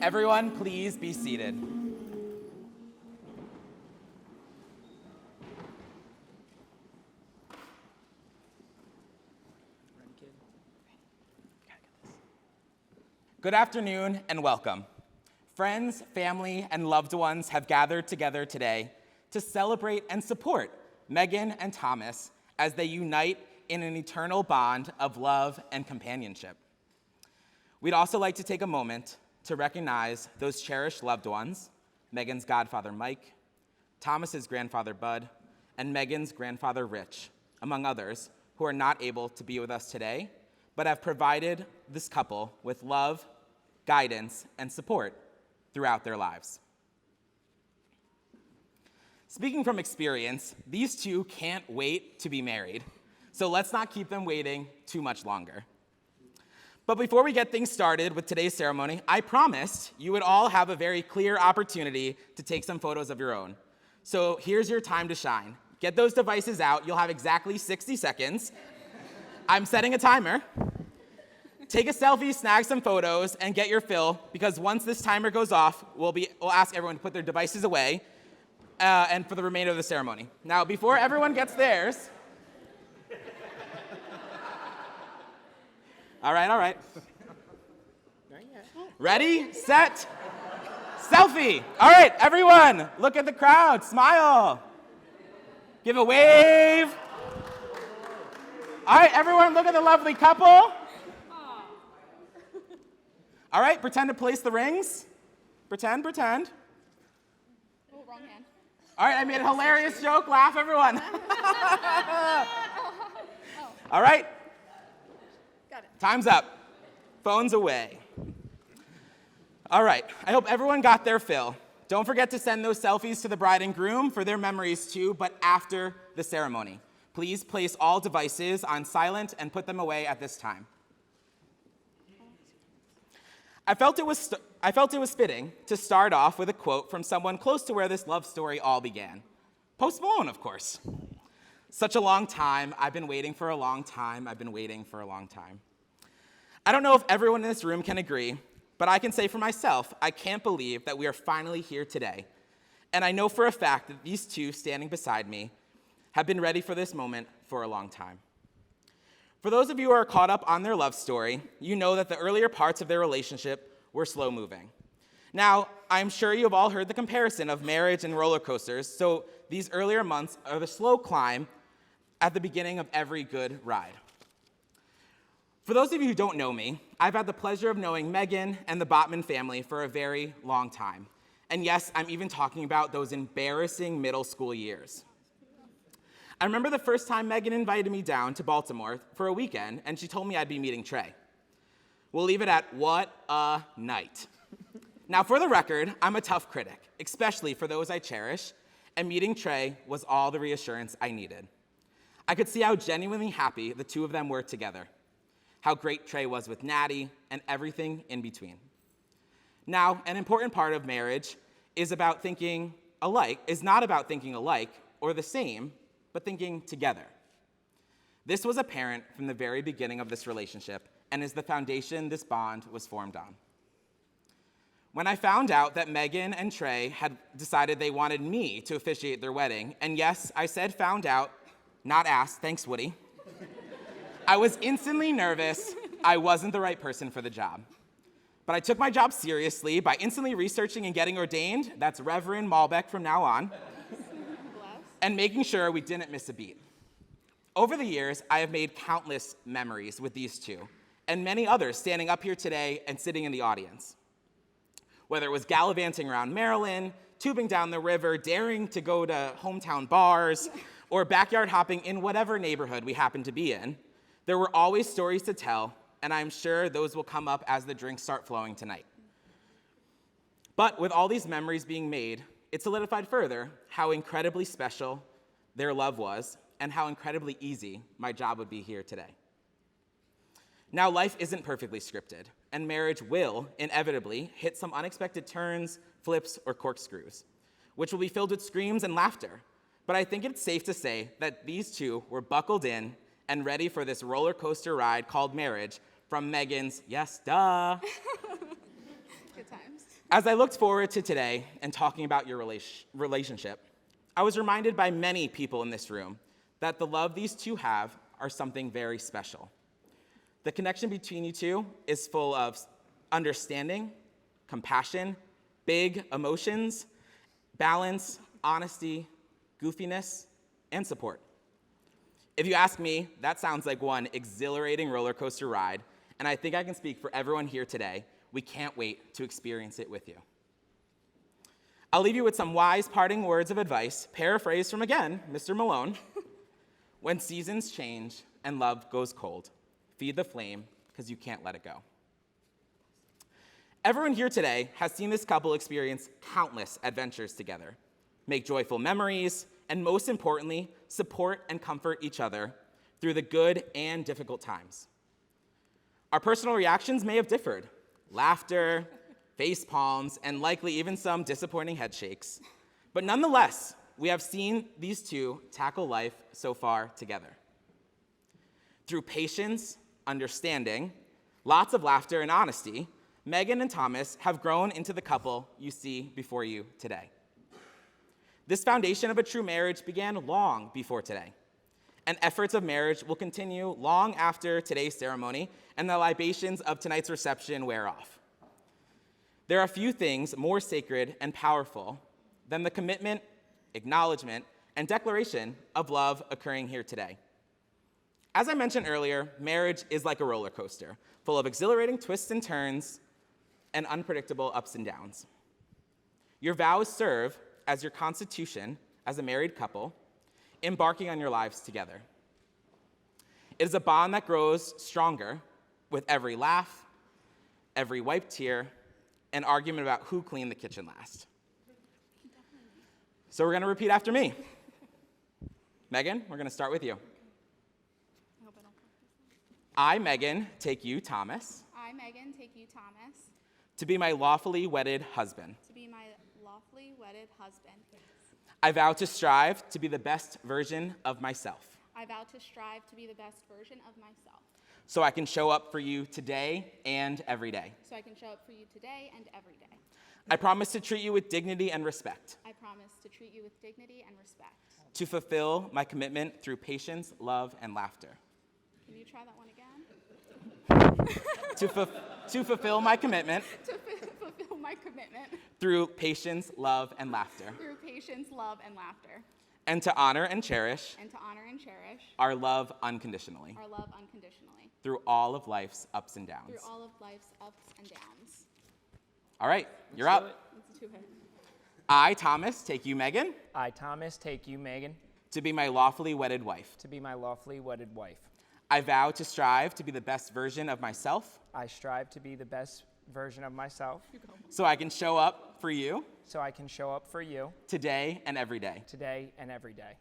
Everyone, please be seated. Good afternoon and welcome. Friends, family, and loved ones have gathered together today to celebrate and support Megan and Thomas as they unite in an eternal bond of love and companionship. We'd also like to take a moment to recognize those cherished loved ones, Megan's godfather Mike, Thomas's grandfather Bud, and Megan's grandfather Rich, among others, who are not able to be with us today, but have provided this couple with love, guidance, and support throughout their lives. Speaking from experience, these two can't wait to be married, so let's not keep them waiting too much longer. But before we get things started with today's ceremony, I promised you would all have a very clear opportunity to take some photos of your own. So here's your time to shine. Get those devices out. You'll have exactly 60 seconds. I'm setting a timer. Take a selfie, snag some photos, and get your fill, because once this timer goes off, we'll ask everyone to put their devices away and for the remainder of the ceremony. Now, before everyone gets theirs, all right. Ready, set, selfie. All right, everyone, look at the crowd, smile. Give a wave. All right, everyone, look at the lovely couple. All right, pretend to place the rings. Pretend. Oh, wrong hand. All right, I made a hilarious joke. Laugh, everyone. All right. Got it. Time's up. Phones away. All right, I hope everyone got their fill. Don't forget to send those selfies to the bride and groom for their memories too, but after the ceremony. Please place all devices on silent and put them away at this time. I felt it was fitting to start off with a quote from someone close to where this love story all began. Post Malone, of course. Such a long time, I've been waiting for a long time, I've been waiting for a long time. I don't know if everyone in this room can agree, but I can say for myself, I can't believe that we are finally here today. And I know for a fact that these two standing beside me have been ready for this moment for a long time. For those of you who are caught up on their love story, you know that the earlier parts of their relationship were slow moving. Now, I'm sure you've all heard the comparison of marriage and roller coasters, so these earlier months are the slow climb at the beginning of every good ride. For those of you who don't know me, I've had the pleasure of knowing Megan and the Botman family for a very long time. And yes, I'm even talking about those embarrassing middle school years. I remember the first time Megan invited me down to Baltimore for a weekend, and she told me I'd be meeting Trey. We'll leave it at what a night. Now, for the record, I'm a tough critic, especially for those I cherish, and meeting Trey was all the reassurance I needed. I could see how genuinely happy the two of them were together, how great Trey was with Natty, and everything in between. Now, an important part of marriage is not about thinking alike or the same, but thinking together. This was apparent from the very beginning of this relationship and is the foundation this bond was formed on. When I found out that Megan and Trey had decided they wanted me to officiate their wedding, and yes, I said found out, not asked, thanks Woody, I was instantly nervous I wasn't the right person for the job. But I took my job seriously by instantly researching and getting ordained, that's Reverend Malbec from now on, and making sure we didn't miss a beat. Over the years, I have made countless memories with these two, and many others standing up here today and sitting in the audience. Whether it was gallivanting around Maryland, tubing down the river, daring to go to hometown bars, or backyard hopping in whatever neighborhood we happened to be in, there were always stories to tell, and I'm sure those will come up as the drinks start flowing tonight. But with all these memories being made, it solidified further how incredibly special their love was and how incredibly easy my job would be here today. Now, life isn't perfectly scripted, and marriage will inevitably hit some unexpected turns, flips, or corkscrews, which will be filled with screams and laughter. But I think it's safe to say that these two were buckled in and ready for this roller coaster ride called marriage from Megan's, yes, duh, Good times. As I looked forward to today and talking about your relationship, I was reminded by many people in this room that the love these two have are something very special. The connection between you two is full of understanding, compassion, big emotions, balance, honesty, goofiness, and support. If you ask me, that sounds like one exhilarating roller coaster ride, and I think I can speak for everyone here today. We can't wait to experience it with you. I'll leave you with some wise parting words of advice, paraphrased from, again, Mr. Malone. When seasons change and love goes cold, feed the flame, because you can't let it go. Everyone here today has seen this couple experience countless adventures together, make joyful memories, and most importantly, support and comfort each other through the good and difficult times. Our personal reactions may have differed: laughter, face palms, and likely even some disappointing head shakes. But nonetheless, we have seen these two tackle life so far together. Through patience, understanding, lots of laughter, and honesty, Megan and Thomas have grown into the couple you see before you today. This foundation of a true marriage began long before today, and efforts of marriage will continue long after today's ceremony and the libations of tonight's reception wear off. There are few things more sacred and powerful than the commitment, acknowledgement, and declaration of love occurring here today. As I mentioned earlier, marriage is like a roller coaster, full of exhilarating twists and turns and unpredictable ups and downs. Your vows serve as your constitution as a married couple, embarking on your lives together. It is a bond that grows stronger with every laugh, every wiped tear, and argument about who cleaned the kitchen last. So we're going to repeat after me. Megan, we're going to start with you. I, Megan, take you, Thomas, I, Megan, take you, Thomas, to be my lawfully wedded husband. to be my lawfully wedded husband. I vow to strive to be the best version of myself, I vow to strive to be the best version of myself, so I can show up for you today and every day. so I can show up for you today and every day. I promise to treat you with dignity and respect, I promise to treat you with dignity and respect. to fulfill my commitment through patience, love, and laughter. Can you try that one again? To fulfill my commitment To fulfill my commitment through patience, love, and laughter, through patience, love, and laughter, and to honor and cherish and to honor and cherish our love unconditionally our love unconditionally through all of life's ups and downs. through all of life's ups and downs. All right, you're up. Let's do it. I, Thomas, take you, Megan, I, Thomas, take you, Megan, to be my lawfully wedded wife. to be my lawfully wedded wife. I vow to strive to be the best version of myself, I strive to be the best version of myself, so I can show up for you so I can show up for you today and every day. today and every day.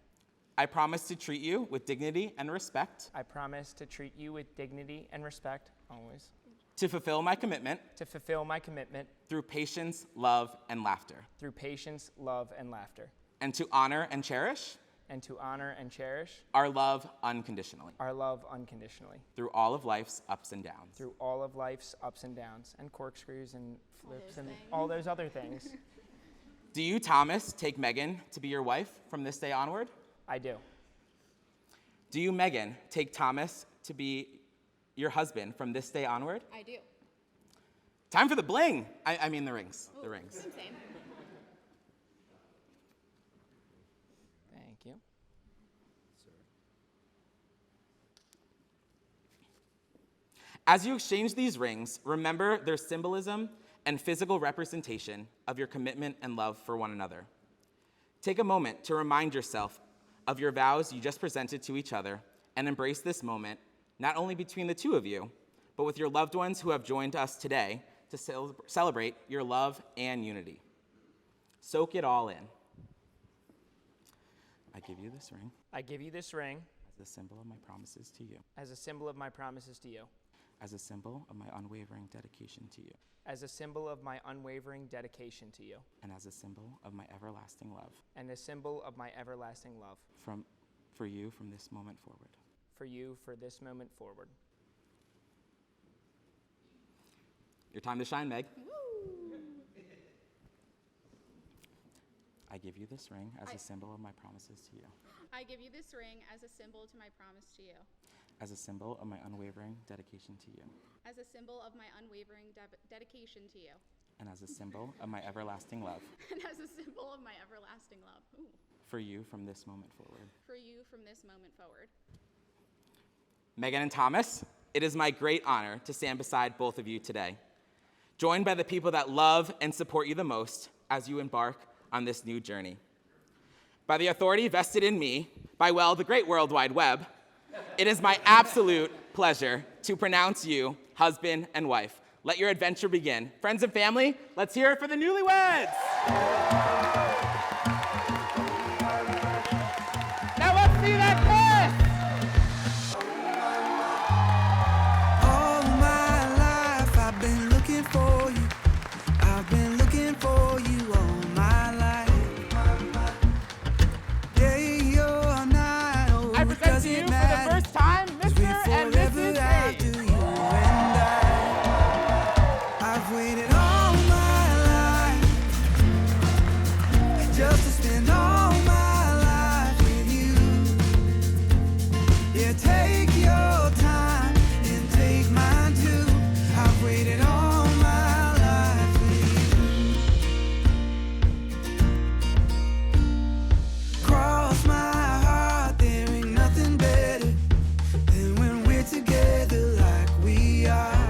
I promise to treat you with dignity and respect, I promise to treat you with dignity and respect always, to fulfill my commitment to fulfill my commitment through patience, love, and laughter, through patience, love, and laughter, and to honor and cherish and to honor and cherish our love unconditionally our love unconditionally through all of life's ups and downs. through all of life's ups and downs and corkscrews and flips those and things. all those other things. Do you, Thomas, take Megan to be your wife from this day onward? I do. Do you, Megan, take Thomas to be your husband from this day onward? I do. Time for the bling. I mean the rings. The rings. Same. Thank you. As you exchange these rings, remember their symbolism and physical representation of your commitment and love for one another. Take a moment to remind yourself of your vows you just presented to each other and embrace this moment, not only between the two of you, but with your loved ones who have joined us today to celebrate your love and unity. Soak it all in. I give you this ring I give you this ring as a symbol of my promises to you, as a symbol of my promises to you, as a symbol of my unwavering dedication to you, as a symbol of my unwavering dedication to you, and as a symbol of my everlasting love and a symbol of my everlasting love for you from this moment forward. for you for this moment forward. Your time to shine, Meg. I give you this ring as a symbol of my promises to you. I give you this ring as a symbol to my promise to you. As a symbol of my unwavering dedication to you. As a symbol of my unwavering dedication to you. And as a symbol of my everlasting love. And as a symbol of my everlasting love. Ooh. For you from this moment forward. For you from this moment forward. Megan and Thomas, it is my great honor to stand beside both of you today, joined by the people that love and support you the most as you embark on this new journey. By the authority vested in me by, well, the great World Wide Web, it is my absolute pleasure to pronounce you husband and wife. Let your adventure begin. Friends and family, let's hear it for the newlyweds. Now let's see that kiss. All my life I've been looking for you. I've been looking for you all my life. Day or night, oh, I it present to you doesn't for the matter. first time, Mr. and Mrs. After Hayes. you and I've waited all my life just to spend all my life with you. Yeah, take your time and take mine too. I've waited all my life with you. Cross my heart, there ain't nothing better than when we're together like we are.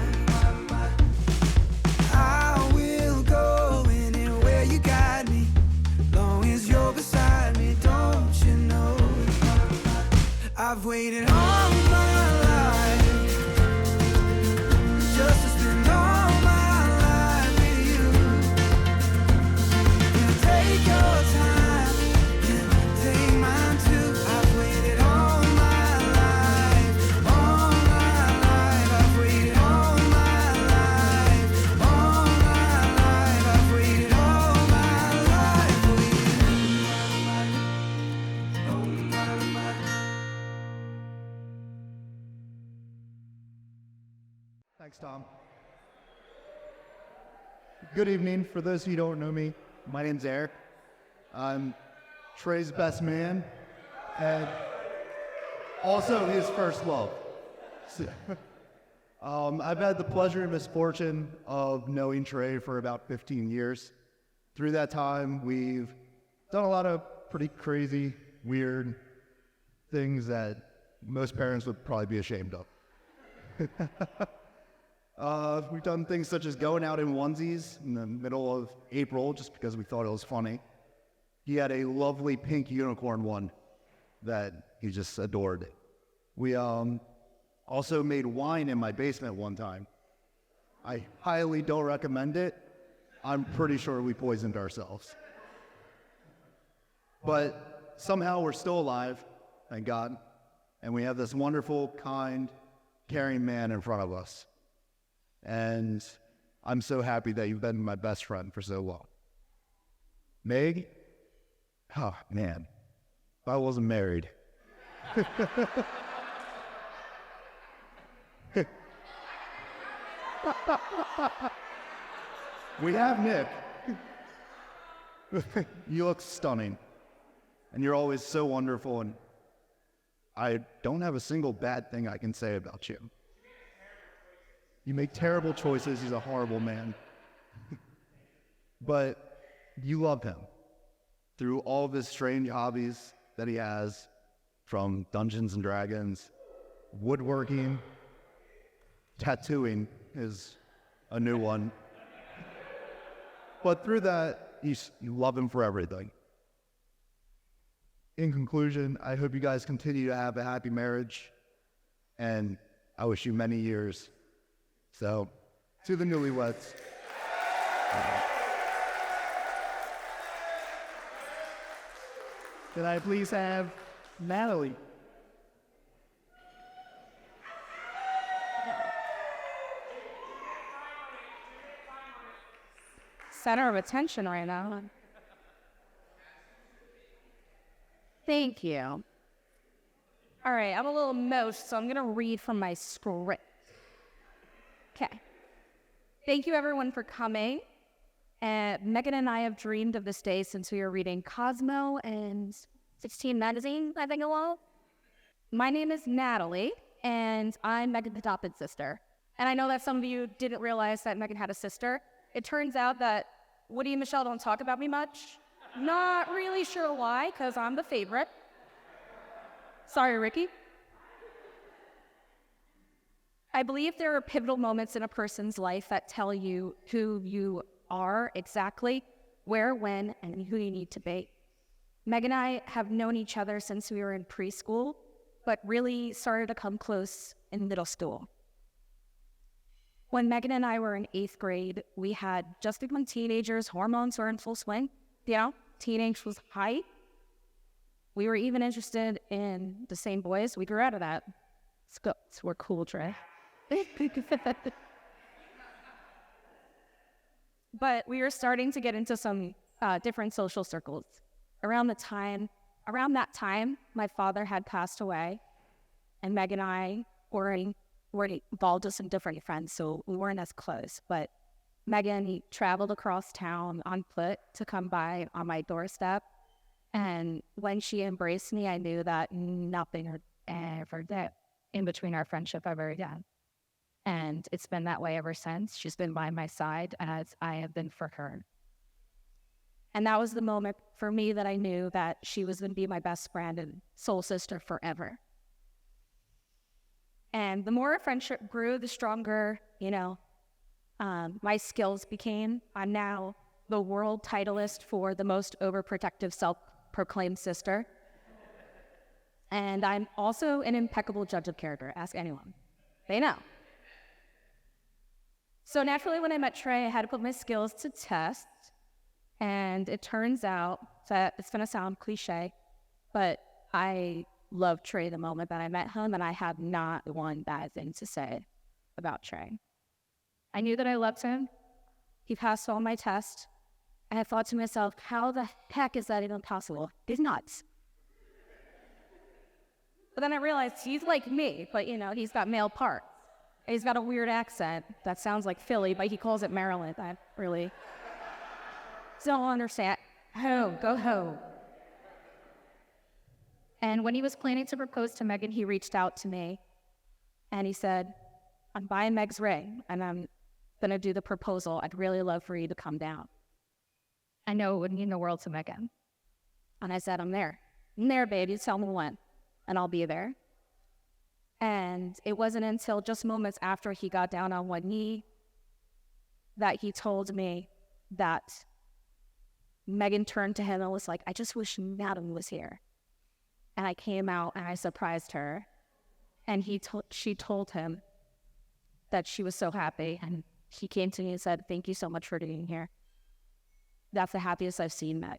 I will go anywhere you guide me, long as you're beside me, don't you know? I've waited all my life just to spend all my life with you. And take your time and take mine too. I've waited all my life, all my life. I've waited all my life, all my life. I've waited all my life for you. Thanks, Tom. Good evening. For those of you who don't know me, my name's Eric. I'm Trey's best man and also his first love. I've had the pleasure and misfortune of knowing Trey for about 15 years. Through that time, we've done a lot of pretty crazy, weird things that most parents would probably be ashamed of. We've done things such as going out in onesies in the middle of April just because we thought it was funny. He had a lovely pink unicorn one that he just adored. We also made wine in my basement one time. I highly don't recommend it. I'm pretty sure we poisoned ourselves. But somehow we're still alive, thank God, and we have this wonderful, kind, caring man in front of us. And I'm so happy that you've been my best friend for so long. Meg? Oh, man. If I wasn't married. We have Nick. You look stunning. And you're always so wonderful, and I don't have a single bad thing I can say about you. You make terrible choices. He's a horrible man. But you love him through all of his strange hobbies that he has, from Dungeons and Dragons, woodworking, tattooing is a new one. But through that, you love him for everything. In conclusion, I hope you guys continue to have a happy marriage, and I wish you many years. So, to the newlyweds. Can I please have Natalie? Center of attention right now. Thank you. All right, I'm a little emotional, so I'm going to read from my script. Okay. Thank you, everyone, for coming. And Megan and I have dreamed of this day since we were reading Cosmo and 16 magazine, I think it was. My name is Natalie, and I'm Megan's adopted sister. And I know that some of you didn't realize that Megan had a sister. It turns out that Woody and Michelle don't talk about me much. Not really sure why, because I'm the favorite. Sorry, Ricky. I believe there are pivotal moments in a person's life that tell you who you are exactly, where, when, and who you need to be. Meg and I have known each other since we were in preschool, but really started to come close in middle school. When Megan and I were in 8th grade, we had just become teenagers, hormones were in full swing. Teenage was high. We were even interested in the same boys. We grew out of that. We're cool, Trey. But we were starting to get into some different social circles. Around that time, my father had passed away, and Meg and I were involved with some different friends, so we weren't as close. But Megan traveled across town on foot to come by on my doorstep, and when she embraced me, I knew that nothing had ever did in between our friendship ever again. And it's been that way ever since. She's been by my side as I have been for her. And that was the moment for me that I knew that she was going to be my best friend and soul sister forever. And the more our friendship grew, the stronger, my skills became. I'm now the world titleist for the most overprotective self-proclaimed sister. And I'm also an impeccable judge of character. Ask anyone. They know. So naturally, when I met Trey, I had to put my skills to test. And it turns out that it's going to sound cliche, but I loved Trey the moment that I met him, and I have not one bad thing to say about Trey. I knew that I loved him. He passed all my tests. And I thought to myself, how the heck is that even possible? He's nuts. But then I realized he's like me, but he's got male parts. He's got a weird accent that sounds like Philly, but he calls it Maryland. I really don't understand. Home, go home. And when he was planning to propose to Megan, he reached out to me and he said, I'm buying Meg's ring and I'm going to do the proposal. I'd really love for you to come down. I know it would mean the world to Megan. And I said, I'm there. I'm there, baby. Tell me when, and I'll be there. And it wasn't until just moments after he got down on one knee that he told me that Megan turned to him and was like, I just wish Madam was here. And I came out and I surprised her. And she told him that she was so happy. And he came to me and said, thank you so much for being here. That's the happiest I've seen Meg.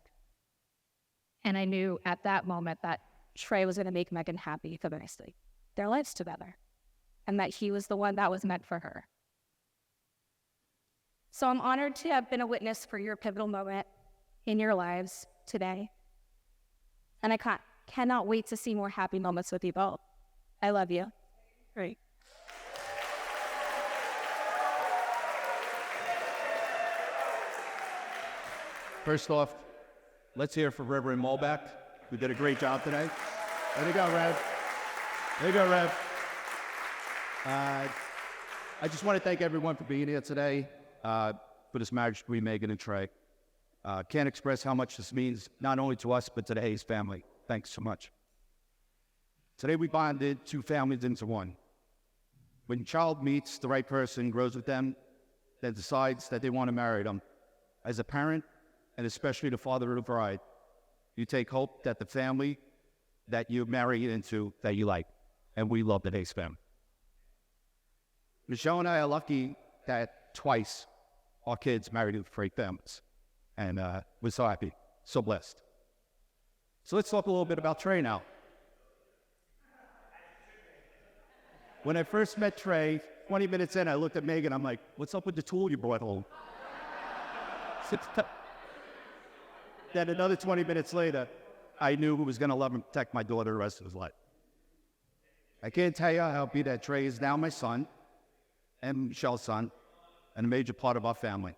And I knew at that moment that Trey was going to make Megan happy for the rest of their lives together. And that he was the one that was meant for her. So I'm honored to have been a witness for your pivotal moment in your lives today. And I cannot wait to see more happy moments with you both. I love you. Great. First off, let's hear for Reverend Mulback, who did a great job today. There you go, Rev. There you go, Rev. I just want to thank everyone for being here today for this marriage between Megan and Trey. Can't express how much this means, not only to us, but to the Hayes family. Thanks so much. Today we bonded two families into one. When a child meets the right person, grows with them, then decides that they want to marry them, as a parent, and especially the father of the bride, you take hope that the family that you marry into, that you like. And we love the Hayes family. Michelle and I are lucky that twice our kids married into great families. And we're so happy, so blessed. So let's talk a little bit about Trey now. When I first met Trey, 20 minutes in, I looked at Megan, I'm like, what's up with the tool you brought home? Then another 20 minutes later, I knew who was going to love and protect my daughter the rest of his life. I can't tell you how happy that Trey is now my son and Michelle's son and a major part of our family.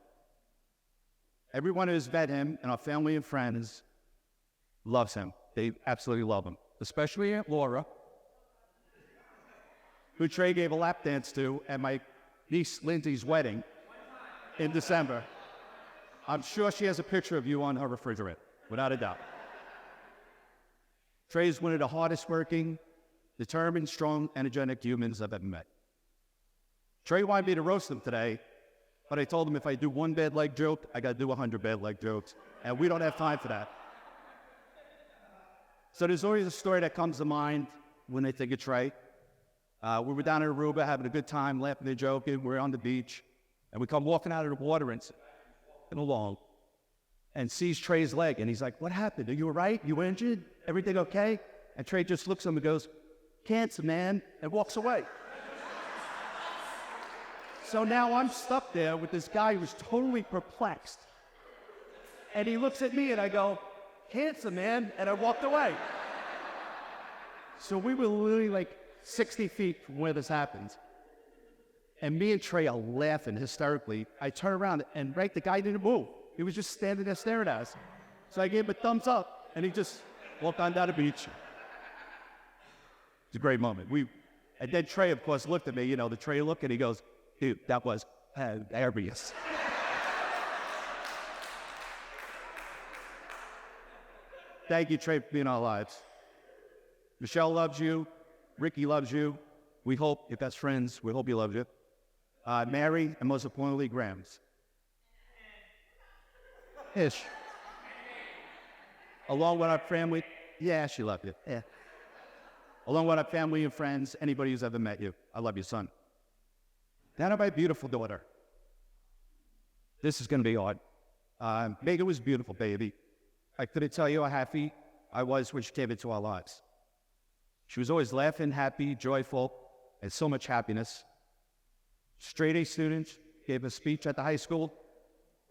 Everyone who's met him and our family and friends loves him. They absolutely love him, especially Aunt Laura, who Trey gave a lap dance to at my niece Lindsay's wedding in December. I'm sure she has a picture of you on her refrigerator, without a doubt. Trey is one of the hardest working, determined, strong, energetic humans I've ever met. Trey wanted me to roast him today, but I told him if I do one bad leg joke, I gotta do 100 bad leg jokes, and we don't have time for that. So there's always a story that comes to mind when I think of Trey. We were down in Aruba having a good time, laughing and joking. We're on the beach, and we come walking out of the water and along, and sees Trey's leg, and he's like, "What happened? Are you all right? You injured? Everything okay?" And Trey just looks at him and goes, "Cancer, man," and walks away. So now I'm stuck there with this guy who's totally perplexed. And he looks at me and I go, "Cancer, man," and I walked away. So we were literally like 60 feet from where this happened. And me and Trey are laughing hysterically. I turn around and the guy didn't move. He was just standing there staring at us. So I gave him a thumbs up and he just walked on down the beach. It's a great moment. And then Trey, of course, looked at me, the Trey look, and he goes, "Dude, that was hilarious." Thank you, Trey, for being in our lives. Michelle loves you. Ricky loves you. We hope, your best friends, we hope he loves you. Mary, and most importantly, Grams. Ish. Along with our family, yeah, she loved you. Yeah. Along with our family and friends, anybody who's ever met you, I love you, son. Now to my beautiful daughter. This is going to be hard. Megan was beautiful, baby. I couldn't tell you how happy I was when she came into our lives. She was always laughing, happy, joyful, and so much happiness. Straight A student, gave a speech at the high school,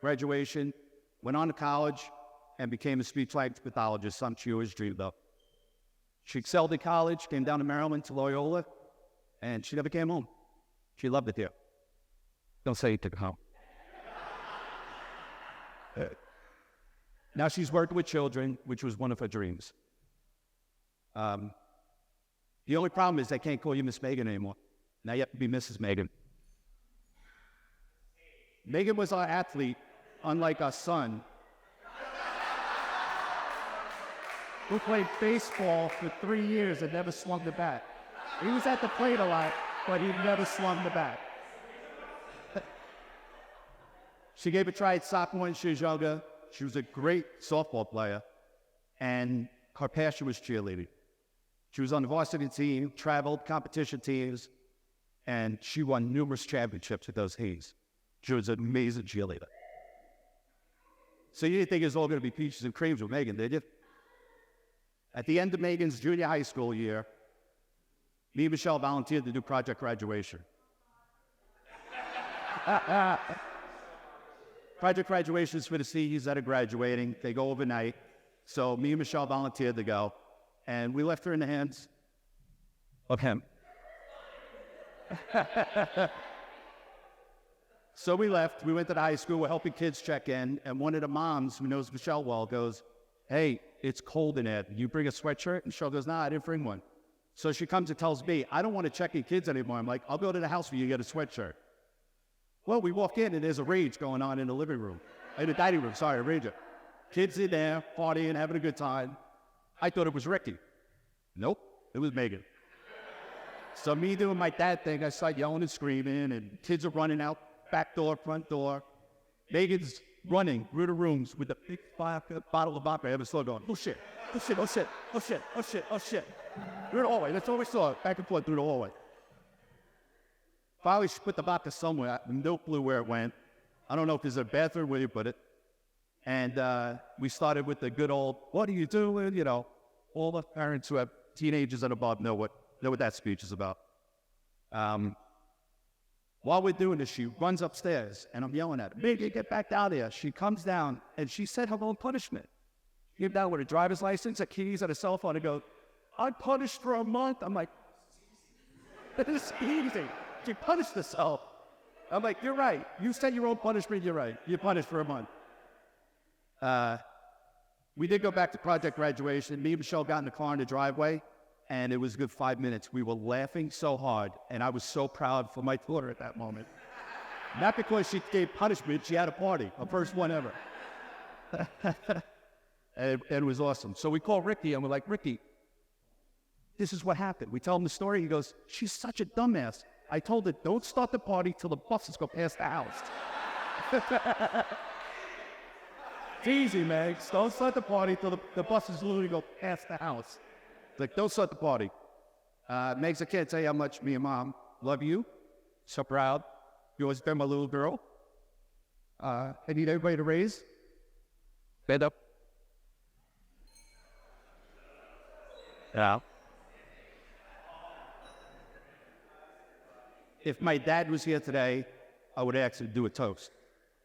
graduation, went on to college, and became a speech-language pathologist, something she always dreamed of. She excelled at college, came down to Maryland to Loyola, and she never came home. She loved it here. Don't say you took home. Now she's working with children, which was one of her dreams. The only problem is they can't call you Miss Megan anymore. Now you have to be Mrs. Megan. Megan was our athlete, unlike our son, who played baseball for 3 years and never swung the bat. He was at the plate a lot, but he never swung the bat. She gave a try at soccer when she was younger. She was a great softball player, and her passion was cheerleading. She was on the varsity team, traveled, competition teams, and she won numerous championships with those teams. She was an amazing cheerleader. So you didn't think it was all going to be peaches and creams with Megan, did you? At the end of Megan's junior high school year, me and Michelle volunteered to do project graduation. Project graduation is for the seniors that are graduating. They go overnight. So me and Michelle volunteered to go, and we left her in the hands of him. So we left. We went to the high school. We're helping kids check in, and one of the moms who knows Michelle well goes, "Hey, it's cold in there. You bring a sweatshirt?" And Michelle goes, "Nah, I didn't bring one." So she comes and tells me, "I don't want to check in kids anymore." I'm like, "I'll go to the house for you to get a sweatshirt." Well, we walk in, and there's a rage going on in the living room. In the dining room, sorry, a rager. Kids in there, partying, having a good time. I thought it was Ricky. Nope, it was Megan. So me doing my dad thing, I start yelling and screaming, and kids are running out, back door, front door. Megan's running through the rooms with a big bottle of vodka I ever saw going, "Oh shit, oh shit, oh shit, oh shit, oh shit, oh shit." Through the hallway, that's all we saw, back and forth through the hallway. Finally, she put the vodka somewhere, no clue where it went. I don't know if there's a bathroom where you put it. And we started with the good old, "What are you doing?" You know, all the parents who have teenagers and above know what that speech is about. While we're doing this, she runs upstairs, and I'm yelling at her, "Megan, get back down there." She comes down, and she said her own punishment. She came down with a driver's license, her keys, and a cell phone, and goes, "I punished for a month." I'm like, "This is easy." She punished herself. I'm like, "You're right. You set your own punishment. You're right. You're punished for a month." We did go back to project graduation. Me and Michelle got in the car in the driveway, and it was a good 5 minutes. We were laughing so hard, and I was so proud for my daughter at that moment. Not because she gave punishment, she had a party, her first one ever. and it was awesome. So we called Ricky, and we're like, Ricky, this is what happened. We tell him the story. He goes, she's such a dumbass. I told her, don't start the party till the buses go past the house. It's easy, Megs. Don't start the party till the buses literally go past the house. Like, don't start the party. Megs, I can't tell you how much me and Mom love you. So proud. You always been my little girl. I need everybody to raise. Stand up. Yeah. If my dad was here today, I would ask him to do a toast.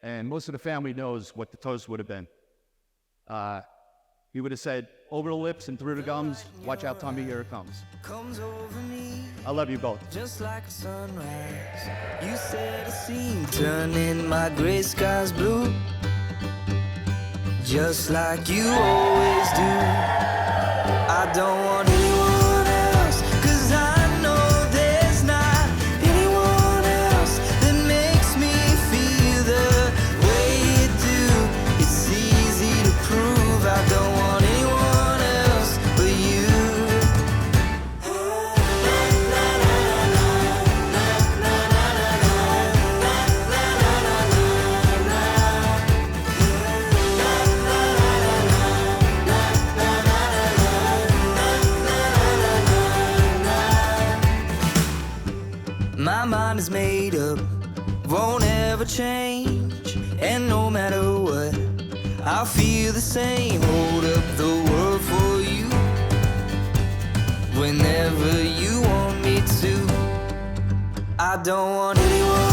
And most of the family knows what the toast would have been. He would have said, over the lips and through the gums, watch out, Tommy, here it comes. Comes over me I love you both. just like a sunrise. You set a scene, turning my gray skies blue, just like you always do. I don't want anyone else, 'cause I know there's not anyone else that makes me feel the way you do. It's easy to prove I don't want anyone else but you. My mind is made up, won't ever change. And no matter what, I'll feel the same. Hold up the world for you whenever you want me to. I don't want anyone